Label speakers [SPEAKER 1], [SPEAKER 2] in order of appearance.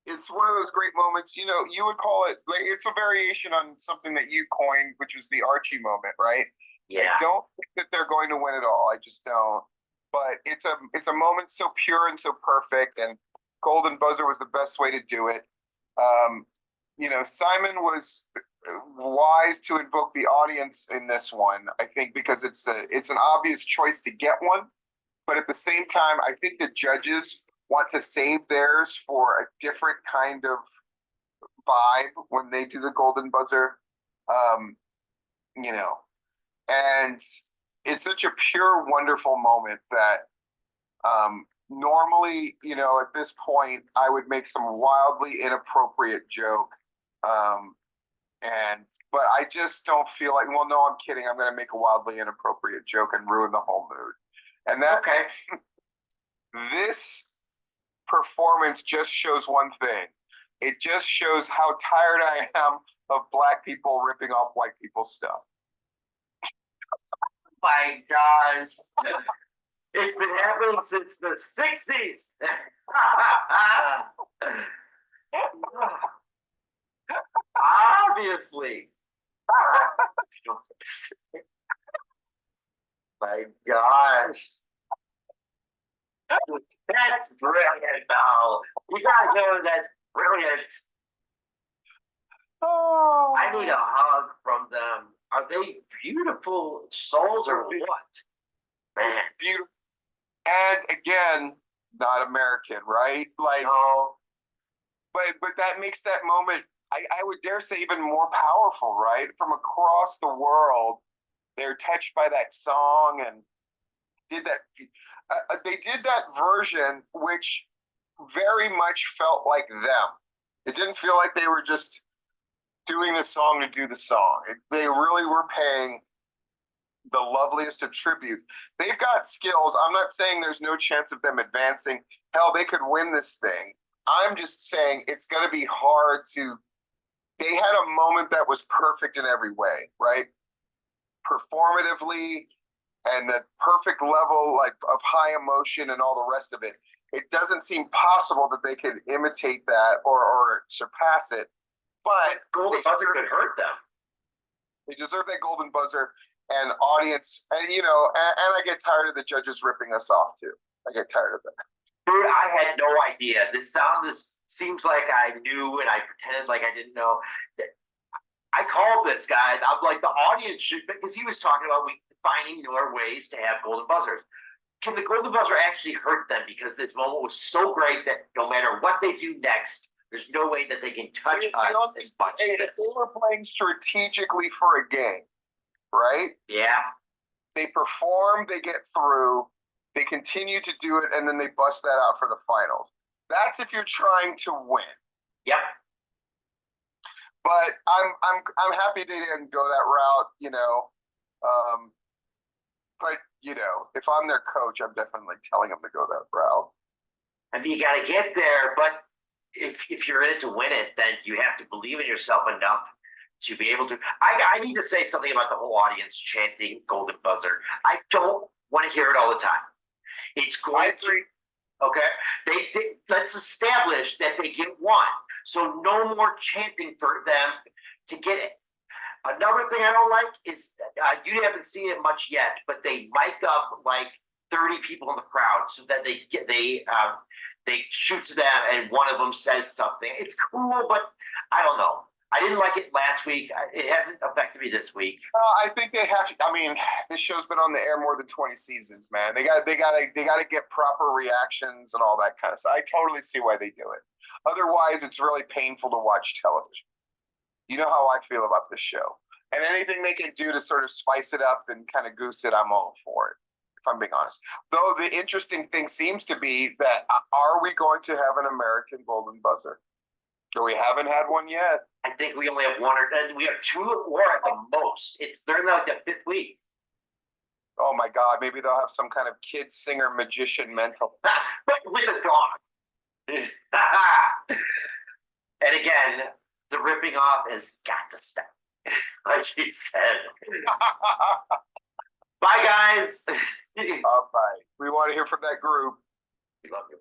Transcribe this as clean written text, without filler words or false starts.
[SPEAKER 1] It's one of those great moments, you would call it like it's a variation on something that you coined, which was the Archie moment, right? I
[SPEAKER 2] Yeah.
[SPEAKER 1] don't think that they're going to win it all. I just don't. But it's a moment so pure and so perfect, and Golden Buzzer was the best way to do it. Um, Simon was wise to invoke the audience in this one. I think because it's an obvious choice to get one, but at the same time, I think the judges want to save theirs for a different kind of vibe when they do the Golden Buzzer. Um, you know, and it's such a pure, wonderful moment that normally, at this point, I would make some wildly inappropriate joke. Um, and but I just don't feel like, well, no, I'm kidding. I'm going to make a wildly inappropriate joke and ruin the whole mood. And that this performance just shows one thing. It just shows how tired I am of black people ripping off white people's stuff.
[SPEAKER 2] My gosh. It's been happening since the 60s. Obviously. My gosh. That's brilliant, though. You gotta go, that's brilliant.
[SPEAKER 1] Oh,
[SPEAKER 2] I need a hug from them. Are they beautiful souls or what? Man.
[SPEAKER 1] beautiful. And again, not American, right? Like,
[SPEAKER 2] No.
[SPEAKER 1] but that makes that moment, I would dare say, even more powerful, right? From across the world, they're touched by that song and did that. They did that version, which very much felt like them. It didn't feel like they were just doing the song to do the song. They really were paying the loveliest of tribute. They've got skills. I'm not saying there's no chance of them advancing. Hell, they could win this thing. I'm just saying it's going to be hard to. They had a moment that was perfect in every way, right? Performatively, and the perfect level like of high emotion and all the rest of it. It doesn't seem possible that they could imitate that or surpass it. But
[SPEAKER 2] Golden Buzzer could hurt them.
[SPEAKER 1] They deserve that Golden Buzzer and audience. And and I get tired of the judges ripping us off too. I get tired of that.
[SPEAKER 2] Dude, I had no idea. This seems like I knew and I pretended like I didn't know. I called this guy. I'm like, the audience should, because he was talking about finding newer ways to have golden buzzers. Can the golden buzzer actually hurt them? Because this moment was so great that no matter what they do next, there's no way that they can touch us as much as this.
[SPEAKER 1] They were playing strategically for a game, right?
[SPEAKER 2] Yeah.
[SPEAKER 1] They perform, they get through, they continue to do it, and then they bust that out for the finals. That's if you're trying to win.
[SPEAKER 2] Yep.
[SPEAKER 1] But I'm happy they didn't go that route, but if I'm their coach, I'm definitely telling them to go that route.
[SPEAKER 2] I mean, you got to get there, but if you're in it to win it, then you have to believe in yourself enough to be able to. I need to say something about the whole audience chanting Golden Buzzer. I don't want to hear it all the time. It's going to. Okay, let's establish that they get one. So no more chanting for them to get it. Another thing I don't like is you haven't seen it much yet, but they mic up like 30 people in the crowd so that they shoot to them and one of them says something. It's cool, but I don't know. I didn't like it last week. It hasn't affected me this week.
[SPEAKER 1] I think they have to. I mean, this show's been on the air more than 20 seasons, man. They got to get proper reactions and all that kind of stuff. I totally see why they do it. Otherwise, it's really painful to watch television. You know how I feel about this show, and anything they can do to sort of spice it up and kind of goose it, I'm all for it. If I'm being honest. Though the interesting thing seems to be that are we going to have an American Golden Buzzer? So we haven't had one yet.
[SPEAKER 2] I think we only have one we have two or at the most. They're like the fifth week.
[SPEAKER 1] Oh my God, maybe they'll have some kind of kid singer magician mental.
[SPEAKER 2] But with a dog. And again, the ripping off has got to stop. Like she said. Bye guys.
[SPEAKER 1] All right. We want to hear from that group.
[SPEAKER 2] We love you.